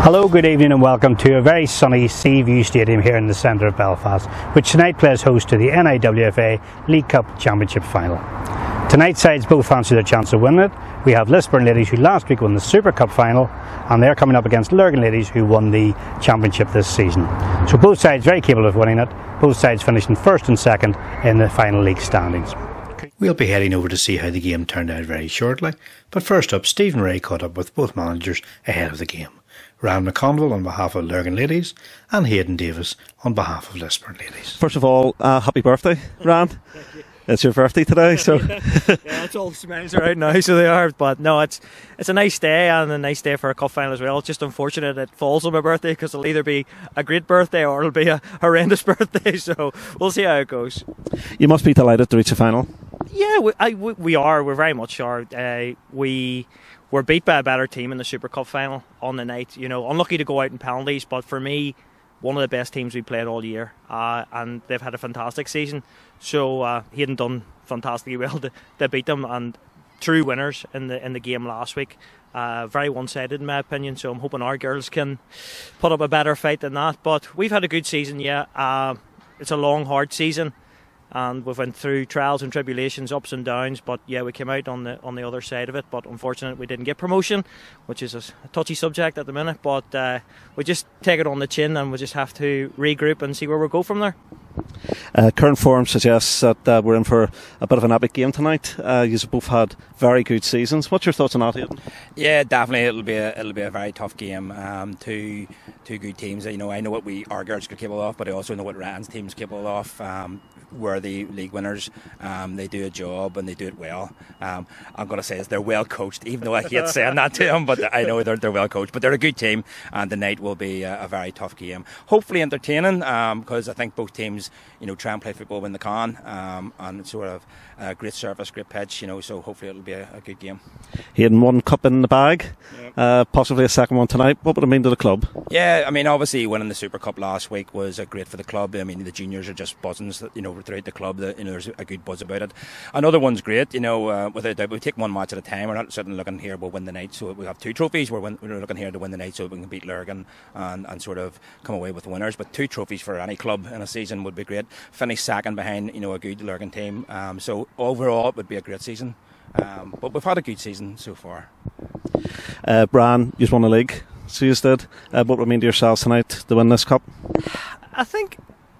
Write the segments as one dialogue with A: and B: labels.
A: Hello, good evening and welcome to a very sunny Seaview Stadium here in the centre of Belfast, which tonight plays host to the NIWFA League Cup Championship final. Tonight's sides both fancy their chance of winning it. We have Lisburn Ladies, who last week won the Super Cup final, and they're coming up against Lurgan Ladies, who won the championship this season. So both sides very capable of winning it, both sides finishing first and second in the final league standings. We'll be heading over to see how the game turned out very shortly, but first up, Stephen Ray caught up with both managers ahead of the game. Ryan McConville on behalf of Lurgan Ladies and Hayden Davis on behalf of Lisburn Ladies.
B: First of all, happy birthday, Ryan. It's your birthday today, so
C: yeah, it's all smiles are out now, so they are. But no, it's a nice day, and a nice day for a cup final as well. It's just unfortunate it falls on my birthday, because it'll either be a great birthday or it'll be a horrendous birthday. So we'll see how it goes.
B: You must be delighted to reach the final.
C: Yeah, we are. We're very much are. We were beat by a better team in the Super Cup final on the night. You know, unlucky to go out in penalties, but for me, one of the best teams we played all year, and they've had a fantastic season. So he hadn't done fantastically well to beat them, and true winners in the game last week. Very one-sided in my opinion. So I'm hoping our girls can put up a better fight than that. But we've had a good season. Yeah, it's a long, hard season, and we've went through trials and tribulations, ups and downs. But yeah, we came out on the other side of it. But unfortunately, we didn't get promotion, which is a touchy subject at the minute. But we just take it on the chin, and we just have to regroup and see where we go from there.
B: Current form suggests that we're in for a bit of an epic game tonight. You've both had very good seasons. What's your thoughts on that, Hayden?
D: Yeah, definitely. It'll be a very tough game. Two good teams. You know, I know what our girls are capable of, but I also know what Ryan's team's capable of. We're the league winners. They do a job and they do it well. I'm going to say they're well coached, even though I hate saying that to them. But I know they're well coached. But they're a good team, and the night will be a very tough game. Hopefully entertaining, because I think both teams, you know, try and play football when they can, and sort of great service, great pitch. You know, so hopefully it'll be a good game.
B: Hayden, one cup in the bag, possibly a second one tonight. What would it mean to the club?
D: Yeah, I mean, obviously winning the Super Cup last week was great for the club. I mean, the juniors are just buzzing, you know, throughout the club. You know, there's a good buzz about it. Another one's great. You know, without doubt, we take one match at a time. We're not sitting looking here we'll win the night. So we have two trophies. We're looking here to win the night, so we can beat Lurgan and sort of come away with the winners. But two trophies for any club in a season would be great. Finish second behind, you know, a good Lurgan team. So overall, it would be a great season. But we've had a good season so far.
B: Bran, you've won the league, so you did. What would it mean to yourselves tonight to win this cup?
C: I think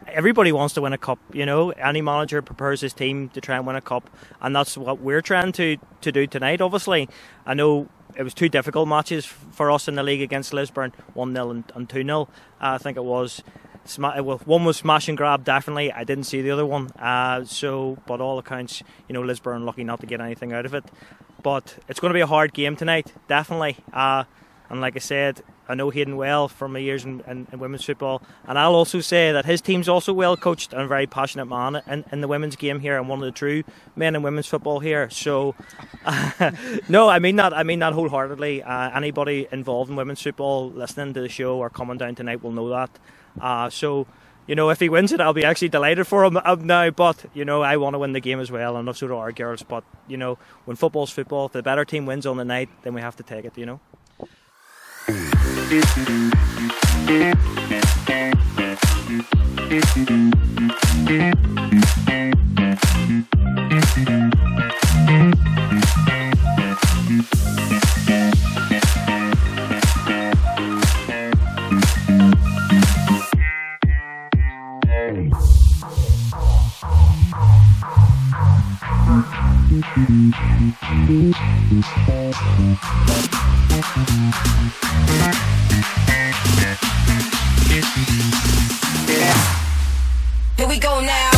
C: everybody wants to win a cup. You know, any manager prepares his team to try and win a cup, and that's what we're trying to do tonight. Obviously, I know it was two difficult matches for us in the league against Lisburn, 1-0 and 2-0. I think it was. One was smash and grab, definitely. I didn't see the other one. But all accounts, you know, Lisburn lucky not to get anything out of it. But it's going to be a hard game tonight, definitely. And like I said, I know Hayden well from my years in women's football, and I'll also say that his team's also well coached and a very passionate man in the women's game here, and one of the true men in women's football here. So, no, I mean that wholeheartedly. Anybody involved in women's football listening to the show or coming down tonight will know that. So, you know, if he wins it, I'll be actually delighted for him now. But, you know, I want to win the game as well, and so do our girls. But, you know, when football's football, if the better team wins on the night, then we have to take it, you know.
E: Here we go now.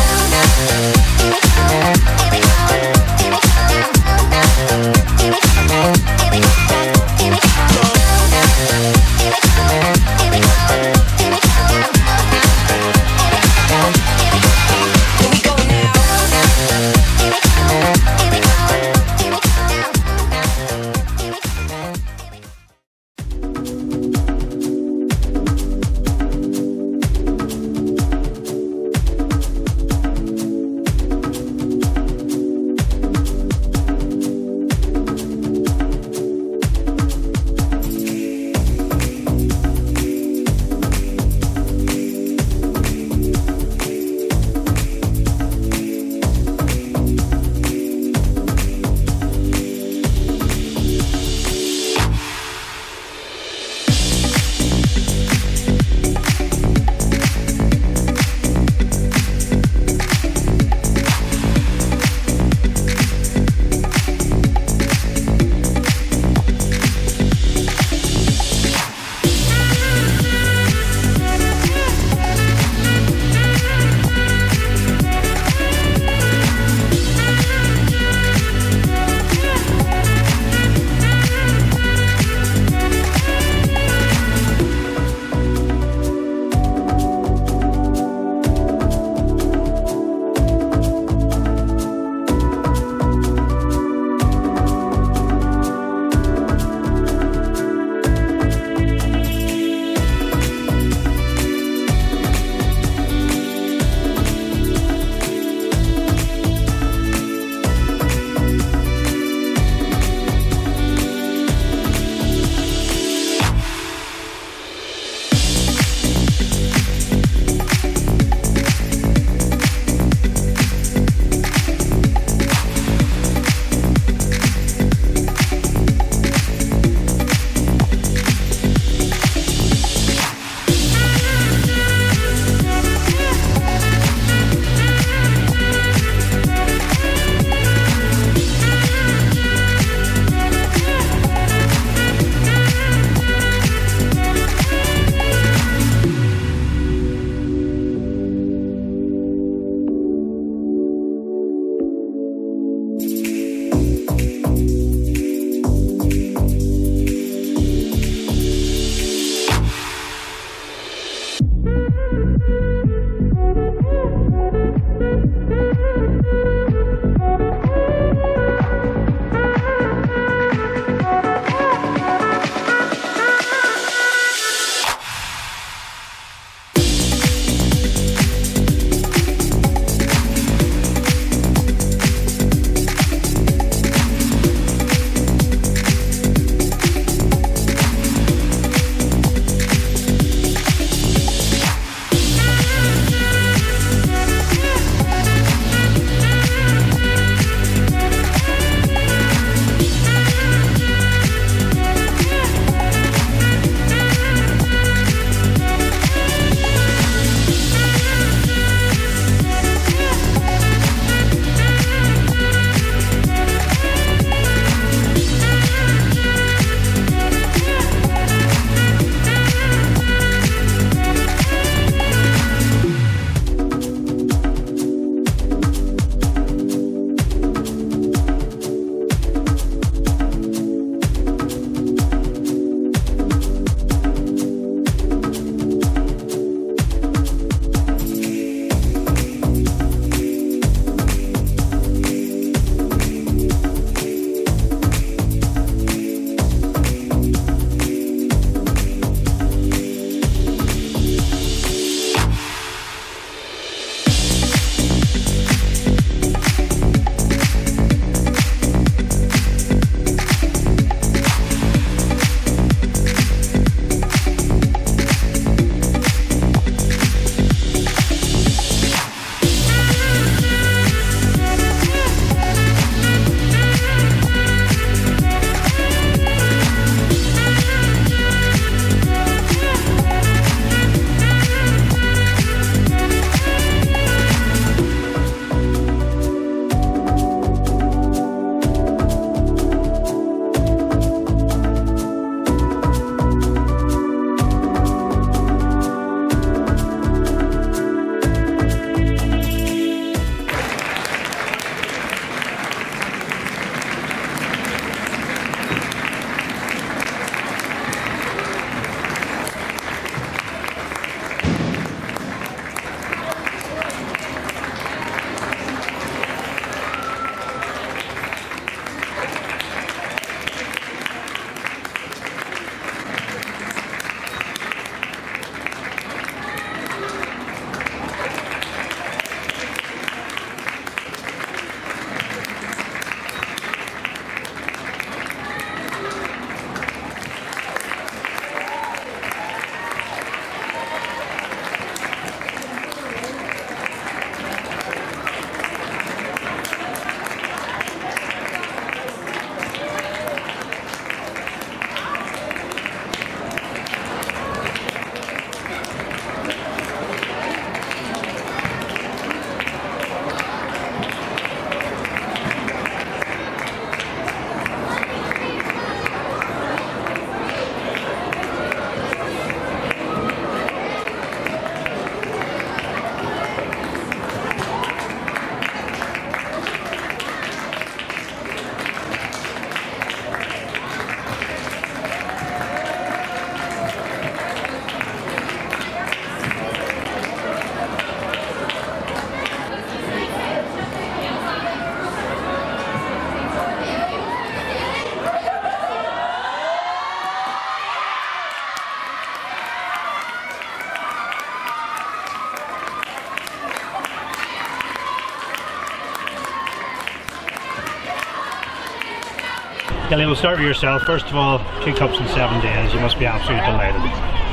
A: Kelly, we'll start with yourself. First of all, 2 cups in 7 days. You must be absolutely delighted.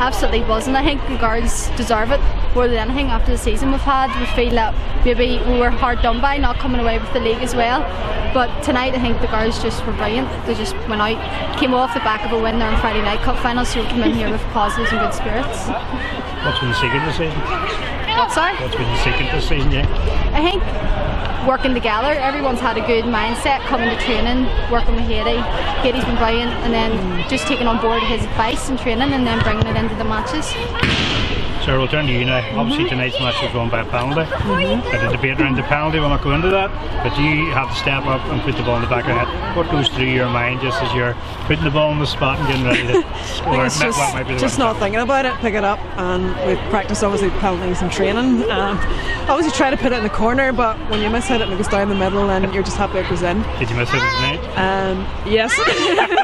E: Absolutely buzzing. I think the girls deserve it more than anything after the season we've had. We feel that maybe we were hard done by not coming away with the league as well. But tonight I think the girls just were brilliant. They just went out, came off the back of a win there in Friday night cup final, so we came in here with positives and good spirits.
A: What's been the secret this season?
E: What's that?
A: What's been the secret this season, yeah?
E: I think working together. Everyone's had a good mindset coming to training, working with Haiti. Haiti's been brilliant, and then just taking on board his advice and training and then bringing it into the matches.
A: So we'll turn to you now. Obviously tonight's match was won by a penalty. But the debate around the penalty, we'll not go into that. But you have to step up and put the ball in the back of the net. What goes through your mind just as you're putting the ball on the spot and getting ready to score?
F: It's just not thinking about it, pick it up, and we practice obviously penalties and training. Obviously try to put it in the corner, but when you miss it and it goes down the middle, then you're just happy it goes in.
A: Did you miss it tonight?
F: Yes.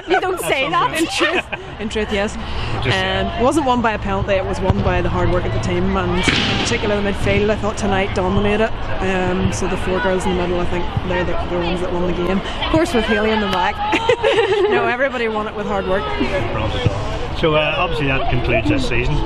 E: You don't say that.
F: In truth, yes. It wasn't won by a penalty, it was won by the hard work of the team, and in particular the midfield I thought tonight dominated. So the 4 girls in the middle, I think they're the ones that won the game. Of course with Haley in the back. No, everybody won it with hard work.
A: So obviously that concludes this season.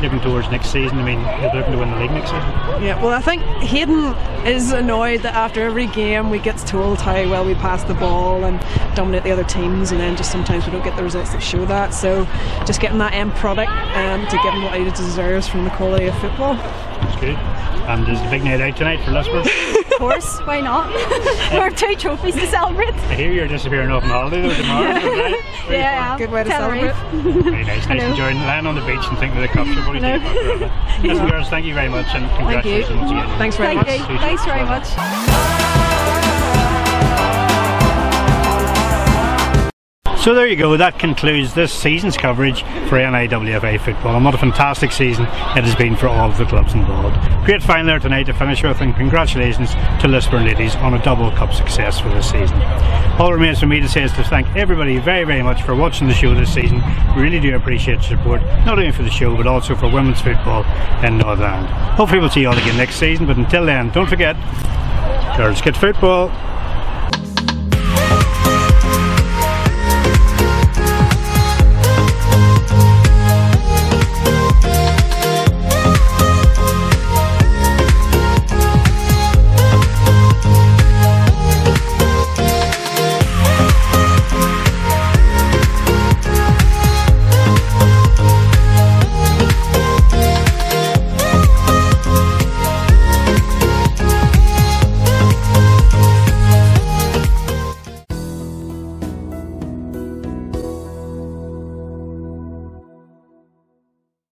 A: Looking towards next season, I mean, you're looking to win the league next season.
F: Yeah, well I think Hayden is annoyed that after every game we get told how well we pass the ball and dominate the other teams, and then just sometimes we don't get the results that show that. So just getting that end product to give him what he deserves from the quality of football.
A: That's good. And there's the big night out tonight for Lisburn.
E: Of course, why not? We have 2 trophies to celebrate.
A: I hear you're disappearing off on holiday though tomorrow.
E: Yeah,
F: good way to celebrate.
A: Very nice. Nice enjoying lying on the beach and thinking of the cups. You're probably taking back forever. Listen, girls, thank you very much and congratulations once again.
F: Thanks very much.
E: Thanks very much.
A: So there you go, that concludes this season's coverage for NIWFA football, and what a fantastic season it has been for all of the clubs involved. Great final there tonight to finish with, and congratulations to Lisburn Ladies on a double cup success for this season. All that remains for me to say is to thank everybody very, very much for watching the show this season. We really do appreciate your support, not only for the show but also for women's football in Northern Ireland. Hopefully we'll see you all again next season, but until then, don't forget, girls get football.